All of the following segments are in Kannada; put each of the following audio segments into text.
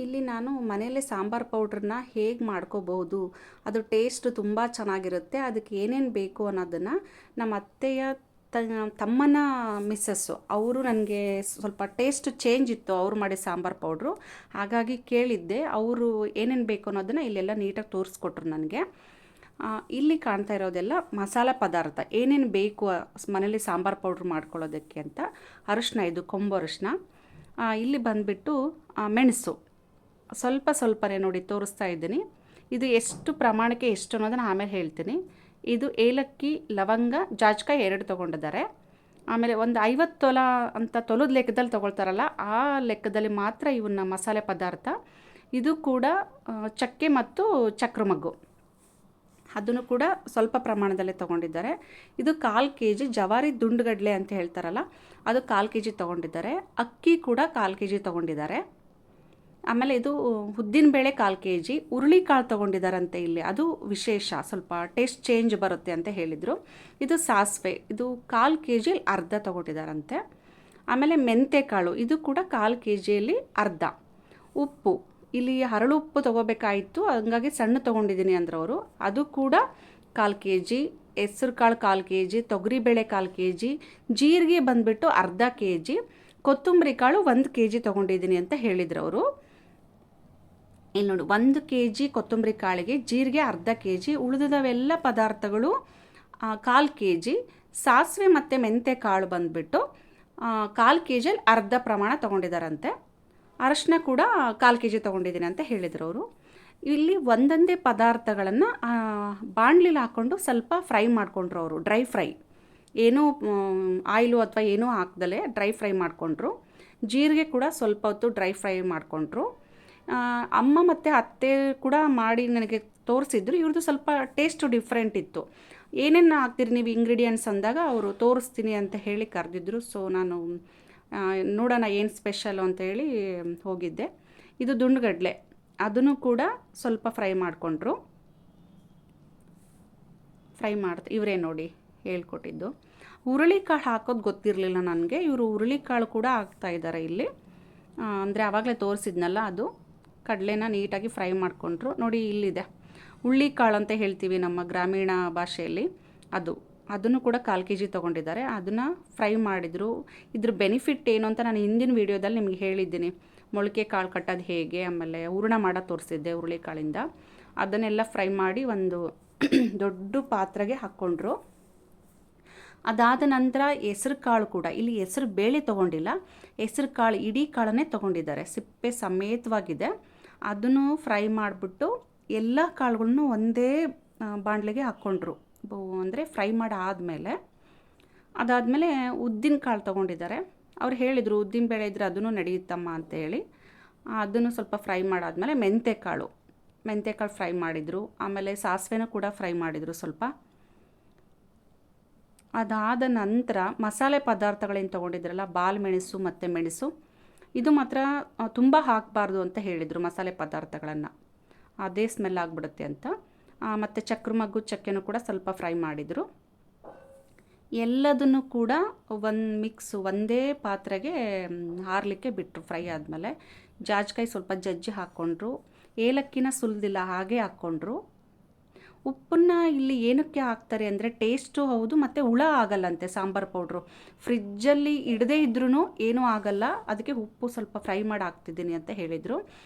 ಇಲ್ಲಿ ನಾನು ಮನೆಯಲ್ಲೇ ಸಾಂಬಾರು ಪೌಡ್ರನ್ನ ಹೇಗೆ ಮಾಡ್ಕೋಬಹುದು, ಅದು ಟೇಸ್ಟ್ ತುಂಬ ಚೆನ್ನಾಗಿರುತ್ತೆ, ಅದಕ್ಕೆ ಏನೇನು ಬೇಕು ಅನ್ನೋದನ್ನು ನಮ್ಮ ಅತ್ತೆಯ ತಮ್ಮನ ಮಿಸ್ಸಸ್ಸು ಅವರು ನನಗೆ ಸ್ವಲ್ಪ ಟೇಸ್ಟ್ ಚೇಂಜ್ ಇತ್ತು ಅವ್ರು ಮಾಡಿದ ಸಾಂಬಾರು ಪೌಡ್ರು. ಹಾಗಾಗಿ ಕೇಳಿದ್ದೆ, ಅವರು ಏನೇನು ಬೇಕು ಅನ್ನೋದನ್ನು ಇಲ್ಲೆಲ್ಲ ನೀಟಾಗಿ ತೋರಿಸ್ಕೊಟ್ರು ನನಗೆ. ಇಲ್ಲಿ ಕಾಣ್ತಾ ಇರೋದೆಲ್ಲ ಮಸಾಲೆ ಪದಾರ್ಥ ಏನೇನು ಬೇಕು ಮನೇಲಿ ಸಾಂಬಾರು ಪೌಡ್ರ್ ಮಾಡ್ಕೊಳ್ಳೋದಕ್ಕೆ ಅಂತ. ಅರಿಶಿನ, ಇದು ಕೊಂಬು ಅರಿಶಿನ. ಇಲ್ಲಿ ಬಂದುಬಿಟ್ಟು ಮೆಣಸು ಸ್ವಲ್ಪ ಸ್ವಲ್ಪನೇ ನೋಡಿ ತೋರಿಸ್ತಾ ಇದ್ದೀನಿ. ಇದು ಎಷ್ಟು ಪ್ರಮಾಣಕ್ಕೆ ಎಷ್ಟು ಅನ್ನೋದನ್ನು ಆಮೇಲೆ ಹೇಳ್ತೀನಿ. ಇದು ಏಲಕ್ಕಿ, ಲವಂಗ, ಜಾಜಿಕಾಯಿ 2 ತೊಗೊಂಡಿದ್ದಾರೆ. ಆಮೇಲೆ ಒಂದು 50 ತೊಲ ಅಂತ ತೊಲದ ಲೆಕ್ಕದಲ್ಲಿ ತೊಗೊಳ್ತಾರಲ್ಲ, ಆ ಲೆಕ್ಕದಲ್ಲಿ ಮಾತ್ರ ಇವನ್ನ ಮಸಾಲೆ ಪದಾರ್ಥ. ಇದು ಕೂಡ ಚಕ್ಕೆ ಮತ್ತು ಚಕ್ರಮಗ್ಗು, ಅದನ್ನು ಕೂಡ ಸ್ವಲ್ಪ ಪ್ರಮಾಣದಲ್ಲೇ ತೊಗೊಂಡಿದ್ದಾರೆ. ಇದು 1/4 kg ಜವಾರಿ ದುಂಡುಗಡ್ಲೆ ಅಂತ ಹೇಳ್ತಾರಲ್ಲ, ಅದು 1/4 kg ತೊಗೊಂಡಿದ್ದಾರೆ. ಅಕ್ಕಿ ಕೂಡ 1/4 kg ತೊಗೊಂಡಿದ್ದಾರೆ. ಆಮೇಲೆ ಇದು ಉದ್ದಿನಬೇಳೆ 1/4 kg, ಹುರುಳಿಕಾಳು ತೊಗೊಂಡಿದ್ದಾರಂತೆ ಇಲ್ಲಿ, ಅದು ವಿಶೇಷ, ಸ್ವಲ್ಪ ಟೇಸ್ಟ್ ಚೇಂಜ್ ಬರುತ್ತೆ ಅಂತ ಹೇಳಿದರು. ಇದು ಸಾಸಿವೆ, ಇದು 1/4 kg ಅರ್ಧ ತೊಗೊಂಡಿದ್ದಾರಂತೆ. ಆಮೇಲೆ ಮೆಂತೆಕಾಳು, ಇದು ಕೂಡ 1/4 kgಯಲ್ಲಿ ಅರ್ಧ. ಉಪ್ಪು, ಇಲ್ಲಿ ಹರಳು ಉಪ್ಪು ತೊಗೋಬೇಕಾಯಿತು, ಹಂಗಾಗಿ ಸಣ್ಣ ತೊಗೊಂಡಿದ್ದೀನಿ ಅಂದ್ರವರು, ಅದು ಕೂಡ 1/4 kg. ಹೆಸ್ರು ಕಾಳು 1/4 kg, ತೊಗರಿಬೇಳೆ 1/4 kg, ಜೀರಿಗೆ ಬಂದುಬಿಟ್ಟು ಅರ್ಧ kg, ಕೊತ್ತಂಬರಿ ಕಾಳು 1 kg ತೊಗೊಂಡಿದ್ದೀನಿ ಅಂತ ಹೇಳಿದ್ರು ಅವರು. ಇಲ್ಲಿ ನೋಡಿ, 1 kg ಕೊತ್ತಂಬರಿ ಕಾಳಿಗೆ ಜೀರಿಗೆ ಅರ್ಧ kg, ಉಳಿದವೆಲ್ಲ ಪದಾರ್ಥಗಳು 1/4 kg. ಸಾಸಿವೆ ಮತ್ತು ಮೆಂತೆ ಕಾಳು ಬಂದುಬಿಟ್ಟು 1/4 kgಲ್ಲಿ ಅರ್ಧ ಪ್ರಮಾಣ ತೊಗೊಂಡಿದ್ದಾರಂತೆ. ಅರಶಿನ ಕೂಡ 1/4 kg ತೊಗೊಂಡಿದ್ದೀನಿ ಅಂತ ಹೇಳಿದ್ರು ಅವರು. ಇಲ್ಲಿ ಒಂದೊಂದೇ ಪದಾರ್ಥಗಳನ್ನು ಬಾಣಲಿಲಿ ಹಾಕ್ಕೊಂಡು ಸ್ವಲ್ಪ ಫ್ರೈ ಮಾಡಿಕೊಂಡ್ರು ಅವರು, ಡ್ರೈ ಫ್ರೈ, ಏನೂ ಆಯಿಲು ಅಥವಾ ಏನೂ ಹಾಕ್ದಲೇ ಡ್ರೈ ಫ್ರೈ ಮಾಡಿಕೊಂಡ್ರು. ಜೀರಿಗೆ ಕೂಡ ಸ್ವಲ್ಪ ಹೊತ್ತು ಡ್ರೈ ಫ್ರೈ ಮಾಡಿಕೊಂಡ್ರು. ಅಮ್ಮ ಮತ್ತು ಅತ್ತೆ ಕೂಡ ಮಾಡಿ ನನಗೆ ತೋರಿಸಿದ್ರು. ಇವ್ರದ್ದು ಸ್ವಲ್ಪ ಟೇಸ್ಟು ಡಿಫ್ರೆಂಟ್ ಇತ್ತು. ಏನೇನು ಹಾಕ್ತೀರಿ ನೀವು ಇಂಗ್ರೀಡಿಯೆಂಟ್ಸ್ ಅಂದಾಗ ಅವರು ತೋರಿಸ್ತೀನಿ ಅಂತ ಹೇಳಿ ಕರೆದಿದ್ರು. ಸೊ ನಾನು ನೋಡೋಣ ಏನು ಸ್ಪೆಷಲು ಅಂತ ಹೇಳಿ ಹೋಗಿದ್ದೆ. ಇದು ದುಂಡುಗಡ್ಲೆ, ಅದನ್ನು ಕೂಡ ಸ್ವಲ್ಪ ಫ್ರೈ ಮಾಡಿಕೊಂಡ್ರು. ಫ್ರೈ ಮಾಡ್ತಾ ಇವರೇ ನೋಡಿ ಹೇಳ್ಕೊಟ್ಟಿದ್ದು. ಹುರುಳಿಕಾಳು ಹಾಕೋದು ಗೊತ್ತಿರಲಿಲ್ಲ ನನಗೆ, ಇವರು ಹುರುಳಿಕಾಳು ಕೂಡ ಹಾಕ್ತಾಯಿದ್ದಾರೆ ಇಲ್ಲಿ. ಅಂದರೆ ಆವಾಗಲೇ ತೋರಿಸಿದ್ನಲ್ಲ, ಅದು ಕಡಲೆನ ನೀಟಾಗಿ ಫ್ರೈ ಮಾಡಿಕೊಂಡ್ರು. ನೋಡಿ ಇಲ್ಲಿದೆ ಹುಳ್ಳಿಕಾಳು ಅಂತ ಹೇಳ್ತೀವಿ ನಮ್ಮ ಗ್ರಾಮೀಣ ಭಾಷೆಯಲ್ಲಿ, ಅದನ್ನು ಕೂಡ 1/4 kg ತೊಗೊಂಡಿದ್ದಾರೆ. ಅದನ್ನು ಫ್ರೈ ಮಾಡಿದರು. ಇದ್ರ ಬೆನಿಫಿಟ್ ಏನು ಅಂತ ನಾನು ಹಿಂದಿನ ವೀಡಿಯೋದಲ್ಲಿ ನಿಮಗೆ ಹೇಳಿದ್ದೀನಿ. ಮೊಳಕೆ ಕಾಳು ಕಟ್ಟೋದು ಹೇಗೆ, ಆಮೇಲೆ ಹೂರಣ ಮಾಡೋದು ತೋರಿಸಿದ್ದೆ ಹುರುಳಿಕಾಳಿಂದ. ಅದನ್ನೆಲ್ಲ ಫ್ರೈ ಮಾಡಿ ಒಂದು ದೊಡ್ಡ ಪಾತ್ರೆಗೆ ಹಾಕ್ಕೊಂಡ್ರು. ಅದಾದ ನಂತರ ಹೆಸ್ರು ಕಾಳು ಕೂಡ, ಇಲ್ಲಿ ಹೆಸ್ರು ಬೇಳೆ ತೊಗೊಂಡಿಲ್ಲ, ಹೆಸ್ರು ಕಾಳು ಇಡೀ ಕಾಳನ್ನೇ ತೊಗೊಂಡಿದ್ದಾರೆ, ಸಿಪ್ಪೆ ಸಮೇತವಾಗಿದೆ. ಅದನ್ನು ಫ್ರೈ ಮಾಡಿಬಿಟ್ಟು ಎಲ್ಲ ಕಾಳುಗಳನ್ನು ಒಂದೇ ಬಾಣಲೆಗೆ ಹಾಕ್ಕೊಂಡ್ರು. ಅಂದರೆ ಫ್ರೈ ಮಾಡಿ ಆದಮೇಲೆ, ಅದಾದಮೇಲೆ ಉದ್ದಿನ ಕಾಳು ತೊಗೊಂಡಿದ್ದಾರೆ. ಅವ್ರು ಹೇಳಿದರು ಉದ್ದಿನ ಬೇಳೆ ಇದ್ದರೆ ಅದನ್ನು ನಡೆಯುತ್ತಮ್ಮ ಅಂತ ಹೇಳಿ. ಅದನ್ನು ಸ್ವಲ್ಪ ಫ್ರೈ ಮಾಡಾದಮೇಲೆ ಮೆಂತೆಕಾಳು ಫ್ರೈ ಮಾಡಿದರು. ಆಮೇಲೆ ಸಾಸಿವೆನೂ ಕೂಡ ಫ್ರೈ ಮಾಡಿದರು ಸ್ವಲ್ಪ. ಅದಾದ ನಂತರ ಮಸಾಲೆ ಪದಾರ್ಥಗಳೇನು ತೊಗೊಂಡಿದ್ರಲ್ಲ, ಬಾಲ್ ಮೆಣಸು ಮತ್ತು ಮೆಣಸು, ಇದು ಮಾತ್ರ ತುಂಬ ಹಾಕಬಾರ್ದು ಅಂತ ಹೇಳಿದರು ಮಸಾಲೆ ಪದಾರ್ಥಗಳನ್ನು, ಅದೇ ಸ್ಮೆಲ್ ಆಗಿಬಿಡುತ್ತೆ ಅಂತ. ಮತ್ತು ಚಕ್ರಮಗ್ಗು, ಚಕ್ಕೆನೂ ಕೂಡ ಸ್ವಲ್ಪ ಫ್ರೈ ಮಾಡಿದರು. ಎಲ್ಲದನ್ನು ಕೂಡ ಒಂದೇ ಪಾತ್ರೆಗೆ ಹಾರಲಿಕ್ಕೆ ಬಿಟ್ಟರು ಫ್ರೈ ಆದಮೇಲೆ. ಜಾಜಿಕಾಯಿ ಸ್ವಲ್ಪ ಜಜ್ಜಿ ಹಾಕ್ಕೊಂಡ್ರು. ಏಲಕ್ಕಿನ ಸುಲಿದಿಲ್ಲ, ಹಾಗೆ ಹಾಕ್ಕೊಂಡ್ರು. ಉಪ್ಪನ್ನು ಇಲ್ಲಿ ಏನಕ್ಕೆ ಹಾಕ್ತಾರೆ ಅಂದರೆ ಟೇಸ್ಟು ಹೌದು, ಮತ್ತು ಹುಳ ಆಗಲ್ಲಂತೆ ಸಾಂಬಾರು ಪೌಡ್ರು. ಫ್ರಿಜ್ಜಲ್ಲಿ ಇಡದೇ ಇದ್ರೂ ಏನೂ ಆಗಲ್ಲ, ಅದಕ್ಕೆ ಉಪ್ಪು ಸ್ವಲ್ಪ ಫ್ರೈ ಮಾಡಿ ಹಾಕ್ತಿದ್ದೀನಿ ಅಂತ ಹೇಳಿದರು.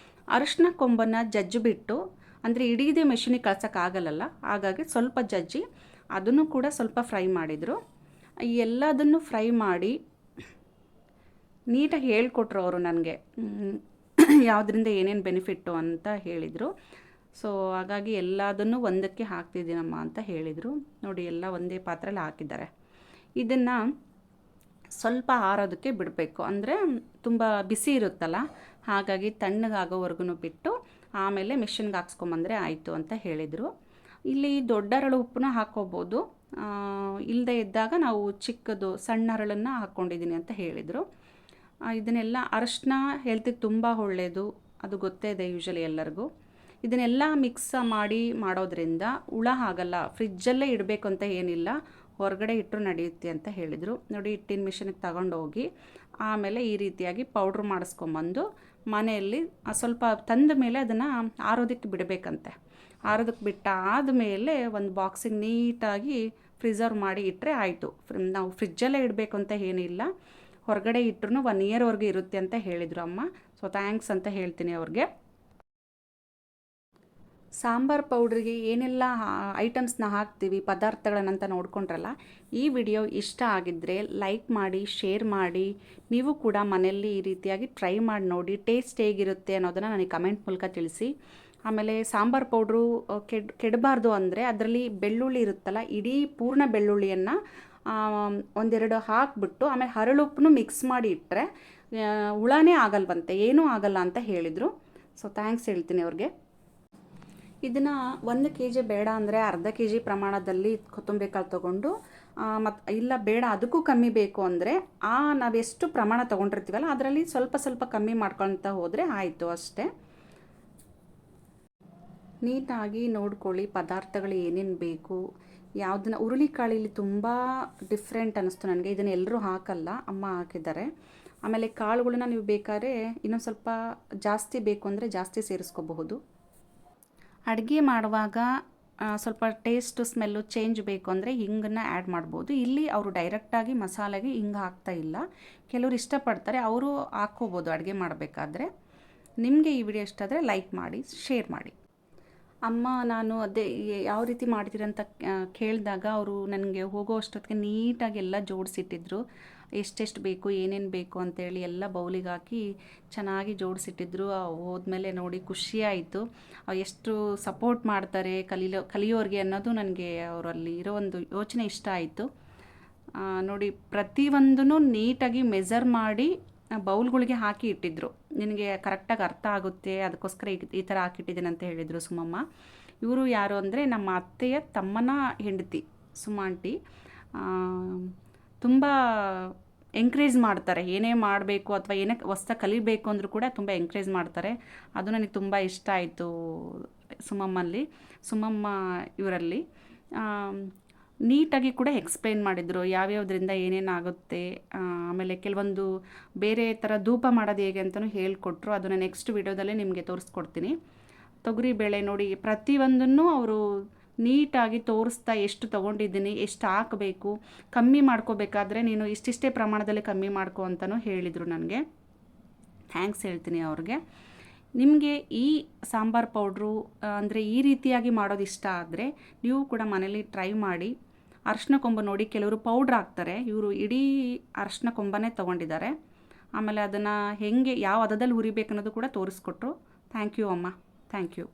ಅರಿಶಿನ ಕೊಂಬನ್ನು ಜಜ್ಜಿಬಿಟ್ಟು, ಅಂದರೆ ಇಡೀದೇ ಮೆಷಿನಿಗೆ ಕಳ್ಸೋಕ್ಕಾಗಲ್ಲ, ಹಾಗಾಗಿ ಸ್ವಲ್ಪ ಜಜ್ಜಿ ಅದನ್ನು ಕೂಡ ಸ್ವಲ್ಪ ಫ್ರೈ ಮಾಡಿದರು. ಎಲ್ಲದನ್ನು ಫ್ರೈ ಮಾಡಿ ನೀಟಾಗಿ ಹೇಳ್ಕೊಟ್ರು ಅವರು ನನಗೆ, ಯಾವುದರಿಂದ ಏನೇನು ಬೆನಿಫಿಟ್ಟು ಅಂತ ಹೇಳಿದರು. ಸೊ ಹಾಗಾಗಿ ಎಲ್ಲದನ್ನು ಒಂದಕ್ಕೆ ಹಾಕ್ತಿದ್ದೀನಮ್ಮ ಅಂತ ಹೇಳಿದರು. ನೋಡಿ ಎಲ್ಲ ಒಂದೇ ಪಾತ್ರೆಯಲ್ಲಿ ಹಾಕಿದ್ದಾರೆ. ಇದನ್ನು ಸ್ವಲ್ಪ ಆರೋದಕ್ಕೆ ಬಿಡಬೇಕು, ಅಂದರೆ ತುಂಬ ಬಿಸಿ ಇರುತ್ತಲ್ಲ, ಹಾಗಾಗಿ ತಣ್ಣಗಾಗೋವರೆಗೂ ಬಿಟ್ಟು ಆಮೇಲೆ ಮಿಷಿನ್ಗೆ ಹಾಕ್ಸ್ಕೊಂಬಂದರೆ ಆಯಿತು ಅಂತ ಹೇಳಿದರು. ಇಲ್ಲಿ ದೊಡ್ಡ ಹರಳು ಉಪ್ಪನ್ನ ಹಾಕ್ಕೋಬೋದು, ಇಲ್ಲದೆ ಇದ್ದಾಗ ನಾವು ಚಿಕ್ಕದು ಸಣ್ಣ ಹರಳನ್ನು ಹಾಕ್ಕೊಂಡಿದ್ದೀನಿ ಅಂತ ಹೇಳಿದರು. ಇದನ್ನೆಲ್ಲ ಅರಿಶಿನ ಹೆಲ್ತಿಗೆ ತುಂಬ ಒಳ್ಳೆಯದು, ಅದು ಗೊತ್ತೇ ಇದೆ ಯೂಶಲಿ ಎಲ್ಲರಿಗೂ. ಇದನ್ನೆಲ್ಲ ಮಿಕ್ಸ್ ಮಾಡಿ ಮಾಡೋದ್ರಿಂದ ಹುಳ ಆಗಲ್ಲ, ಫ್ರಿಜ್ಜಲ್ಲೇ ಇಡಬೇಕು ಅಂತ ಏನಿಲ್ಲ, ಹೊರಗಡೆ ಇಟ್ಟರು ನಡೆಯುತ್ತೆ ಅಂತ ಹೇಳಿದರು. ನೋಡಿ ಹಿಟ್ಟಿನ ಮಿಷಿನಿಗೆ ತಗೊಂಡೋಗಿ ಆಮೇಲೆ ಈ ರೀತಿಯಾಗಿ ಪೌಡ್ರ್ ಮಾಡಿಸ್ಕೊಂಬಂದು ಮನೆಯಲ್ಲಿ ಸ್ವಲ್ಪ ತಂದ ಮೇಲೆ ಅದನ್ನು ಆರೋದಕ್ಕೆ ಬಿಡಬೇಕಂತೆ. ಆರೋದಕ್ಕೆ ಬಿಟ್ಟ ಆದಮೇಲೆ ಒಂದು ಬಾಕ್ಸಿಗೆ ನೀಟಾಗಿ ಪ್ರಿಸರ್ವ್ ಮಾಡಿ ಇಟ್ಟರೆ ಆಯಿತು. ನಾವು ಫ್ರಿಜ್ಜಲ್ಲೇ ಇಡಬೇಕು ಅಂತ ಏನಿಲ್ಲ, ಹೊರಗಡೆ ಇಟ್ಟರು 1 ಇಯರ್ವರೆಗೂ ಇರುತ್ತೆ ಅಂತ ಹೇಳಿದರು ಅಮ್ಮ. ಸೊ ಥ್ಯಾಂಕ್ಸ್ ಅಂತ ಹೇಳ್ತೀನಿ ಅವ್ರಿಗೆ. ಸಾಂಬಾರು ಪೌಡ್ರಿಗೆ ಏನೆಲ್ಲ ಐಟಮ್ಸ್ನ ಹಾಕ್ತೀವಿ ಪದಾರ್ಥಗಳನ್ನಂತ ನೋಡ್ಕೊಂಡ್ರಲ್ಲ. ಈ ವಿಡಿಯೋ ಇಷ್ಟ ಆಗಿದ್ದರೆ ಲೈಕ್ ಮಾಡಿ, ಶೇರ್ ಮಾಡಿ. ನೀವು ಕೂಡ ಮನೆಯಲ್ಲಿ ಈ ರೀತಿಯಾಗಿ ಟ್ರೈ ಮಾಡಿ ನೋಡಿ, ಟೇಸ್ಟ್ ಹೇಗಿರುತ್ತೆ ಅನ್ನೋದನ್ನು ನನಗೆ ಕಮೆಂಟ್ ಮೂಲಕ ತಿಳಿಸಿ. ಆಮೇಲೆ ಸಾಂಬಾರು ಪೌಡ್ರು ಕೆಡಬಾರ್ದು ಅಂದರೆ ಅದರಲ್ಲಿ ಬೆಳ್ಳುಳ್ಳಿ ಇರುತ್ತಲ್ಲ, ಇಡೀ ಪೂರ್ಣ ಬೆಳ್ಳುಳ್ಳಿಯನ್ನು 1-2 ಹಾಕಿಬಿಟ್ಟು ಆಮೇಲೆ ಹರಳುಪ್ಪನ್ನು ಮಿಕ್ಸ್ ಮಾಡಿ ಇಟ್ಟರೆ ಹುಳನೇ ಆಗಲ್ವಂತೆ, ಏನೂ ಆಗಲ್ಲ ಅಂತ ಹೇಳಿದರು. ಸೊ ಥ್ಯಾಂಕ್ಸ್ ಹೇಳ್ತೀನಿ ಅವ್ರಿಗೆ. ಇದನ್ನು 1 kg ಬೇಡ ಅಂದರೆ ಅರ್ಧ kg ಪ್ರಮಾಣದಲ್ಲಿ ಕೊತ್ತಂಬರಿ ಕಾಳು ತೊಗೊಂಡು, ಮತ್ತು ಇಲ್ಲ ಬೇಡ ಅದಕ್ಕೂ ಕಮ್ಮಿ ಬೇಕು ಅಂದರೆ ನಾವೆಷ್ಟು ಪ್ರಮಾಣ ತೊಗೊಂಡಿರ್ತೀವಲ್ಲ ಅದರಲ್ಲಿ ಸ್ವಲ್ಪ ಸ್ವಲ್ಪ ಕಮ್ಮಿ ಮಾಡ್ಕೊಳ್ತಾ ಹೋದರೆ ಆಯಿತು ಅಷ್ಟೇ. ನೀಟಾಗಿ ನೋಡ್ಕೊಳ್ಳಿ ಪದಾರ್ಥಗಳು ಏನೇನು ಬೇಕು, ಯಾವುದನ್ನ. ಹುರುಳಿಕಾಳಲ್ಲಿ ತುಂಬ ಡಿಫ್ರೆಂಟ್ ಅನ್ನಿಸ್ತು ನನಗೆ, ಇದನ್ನು ಎಲ್ಲರೂ ಹಾಕಲ್ಲ, ಅಮ್ಮ ಹಾಕಿದ್ದಾರೆ. ಆಮೇಲೆ ಕಾಳುಗಳನ್ನ ನೀವು ಬೇಕಾದ್ರೆ ಇನ್ನೊಂದು ಸ್ವಲ್ಪ ಜಾಸ್ತಿ ಬೇಕು ಅಂದರೆ ಜಾಸ್ತಿ ಸೇರಿಸ್ಕೋಬಹುದು. ಅಡುಗೆ ಮಾಡುವಾಗ ಸ್ವಲ್ಪ ಟೇಸ್ಟು ಸ್ಮೆಲ್ಲು ಚೇಂಜ್ ಬೇಕು ಅಂದರೆ ಹಿಂಗನ್ನು ಆ್ಯಡ್ ಮಾಡ್ಬೋದು. ಇಲ್ಲಿ ಅವರು ಡೈರೆಕ್ಟಾಗಿ ಮಸಾಲೆಗೆ ಹಿಂಗೆ ಹಾಕ್ತಾ ಇಲ್ಲ, ಕೆಲವರು ಇಷ್ಟಪಡ್ತಾರೆ, ಅವರು ಹಾಕ್ಕೋಬೋದು ಅಡುಗೆ ಮಾಡಬೇಕಾದ್ರೆ. ನಿಮಗೆ ಈ ವಿಡಿಯೋ ಇಷ್ಟ ಆದರೆ ಲೈಕ್ ಮಾಡಿ, ಶೇರ್ ಮಾಡಿ. ಅಮ್ಮ ನಾನು ಅದೇ ಯಾವ ರೀತಿ ಮಾಡ್ತೀರಂತ ಕೇಳಿದಾಗ ಅವರು ನನಗೆ ಹೋಗೋ ಅಷ್ಟೊತ್ತಿಗೆ ನೀಟಾಗಿ ಎಲ್ಲ ಜೋಡಿಸಿಟ್ಟಿದ್ರು. ಎಷ್ಟೆಷ್ಟು ಬೇಕು, ಏನೇನು ಬೇಕು ಅಂತೇಳಿ ಎಲ್ಲ ಬೌಲಿಗೆ ಹಾಕಿ ಚೆನ್ನಾಗಿ ಜೋಡಿಸಿಟ್ಟಿದ್ರು. ಹೋದ್ಮೇಲೆ ನೋಡಿ ಖುಷಿಯಾಯಿತು. ಎಷ್ಟು ಸಪೋರ್ಟ್ ಮಾಡ್ತಾರೆ ಕಲಿಯೋರಿಗೆ ಅನ್ನೋದು ನನಗೆ ಅವರಲ್ಲಿ ಇರೋ ಒಂದು ಯೋಚನೆ ಇಷ್ಟ ಆಯಿತು. ನೋಡಿ ಪ್ರತಿಯೊಂದೂ ನೀಟಾಗಿ ಮೆಜರ್ ಮಾಡಿ ಬೌಲ್ಗಳಿಗೆ ಹಾಕಿ ಇಟ್ಟಿದ್ರು. ನಿನಗೆ ಕರೆಕ್ಟಾಗಿ ಅರ್ಥ ಆಗುತ್ತೆ, ಅದಕ್ಕೋಸ್ಕರ ಈ ಥರ ಹಾಕಿಟ್ಟಿದ್ದೀನಿ ಅಂತ ಹೇಳಿದರು ಸುಮಮ್ಮ. ಇವರು ಯಾರು ಅಂದರೆ ನಮ್ಮ ಅತ್ತೆಯ ತಮ್ಮನ ಹೆಂಡತಿ ಸುಮಾಂಟಿ. ತುಂಬ ಎಂಕರೇಜ್ ಮಾಡ್ತಾರೆ, ಏನೇ ಮಾಡಬೇಕು ಅಥವಾ ಏನೇ ಹೊಸ್ದಾಗಿ ಕಲಿಬೇಕು ಅಂದರೂ ಕೂಡ ತುಂಬ ಎಂಕರೇಜ್ ಮಾಡ್ತಾರೆ. ಅದು ನನಗೆ ತುಂಬ ಇಷ್ಟ ಆಯಿತು ಸುಮಮ್ಮ ಇವರಲ್ಲಿ. ನೀಟಾಗಿ ಕೂಡ ಎಕ್ಸ್ಪ್ಲೇನ್ ಮಾಡಿದರು ಯಾವ್ಯಾವುದರಿಂದ ಏನೇನಾಗುತ್ತೆ. ಆಮೇಲೆ ಕೆಲವೊಂದು ಬೇರೆ ಥರ ಧೂಪ ಮಾಡೋದು ಹೇಗೆ ಅಂತಲೂ ಹೇಳಿಕೊಟ್ರು. ಅದನ್ನು ನೆಕ್ಸ್ಟ್ ವಿಡಿಯೋದಲ್ಲೇ ನಿಮಗೆ ತೋರಿಸ್ಕೊಡ್ತೀನಿ. ತೊಗರಿಬೇಳೆ ನೋಡಿ ಪ್ರತಿಯೊಂದನ್ನು ಅವರು ನೀಟಾಗಿ ತೋರಿಸ್ತಾ ಎಷ್ಟು ತೊಗೊಂಡಿದ್ದೀನಿ, ಎಷ್ಟು ಹಾಕಬೇಕು, ಕಮ್ಮಿ ಮಾಡ್ಕೋಬೇಕಾದ್ರೆ ನೀನು ಇಷ್ಟಿಷ್ಟೇ ಪ್ರಮಾಣದಲ್ಲಿ ಕಮ್ಮಿ ಮಾಡ್ಕೊ ಅಂತಲೂ ಹೇಳಿದರು ನನಗೆ. ಥ್ಯಾಂಕ್ಸ್ ಹೇಳ್ತೀನಿ ಅವ್ರಿಗೆ. ನಿಮಗೆ ಈ ಸಾಂಬಾರು ಪೌಡ್ರು ಅಂದರೆ ಈ ರೀತಿಯಾಗಿ ಮಾಡೋದು ಇಷ್ಟ ಆದರೆ ನೀವು ಕೂಡ ಮನೇಲಿ ಟ್ರೈ ಮಾಡಿ. ಅರಶಿನ ಕೊಂಬು ನೋಡಿ ಕೆಲವರು ಪೌಡ್ರ್ ಹಾಕ್ತಾರೆ, ಇವರು ಇಡೀ ಅರಶಿನ ಕೊಂಬನೇ ತೊಗೊಂಡಿದ್ದಾರೆ. ಆಮೇಲೆ ಅದನ್ನು ಹೇಗೆ ಯಾವ ಹದದಲ್ಲಿ ಹುರಿಬೇಕು ಅನ್ನೋದು ಕೂಡ ತೋರಿಸ್ಕೊಟ್ರು. ಥ್ಯಾಂಕ್ ಯು ಅಮ್ಮ, ಥ್ಯಾಂಕ್ ಯು.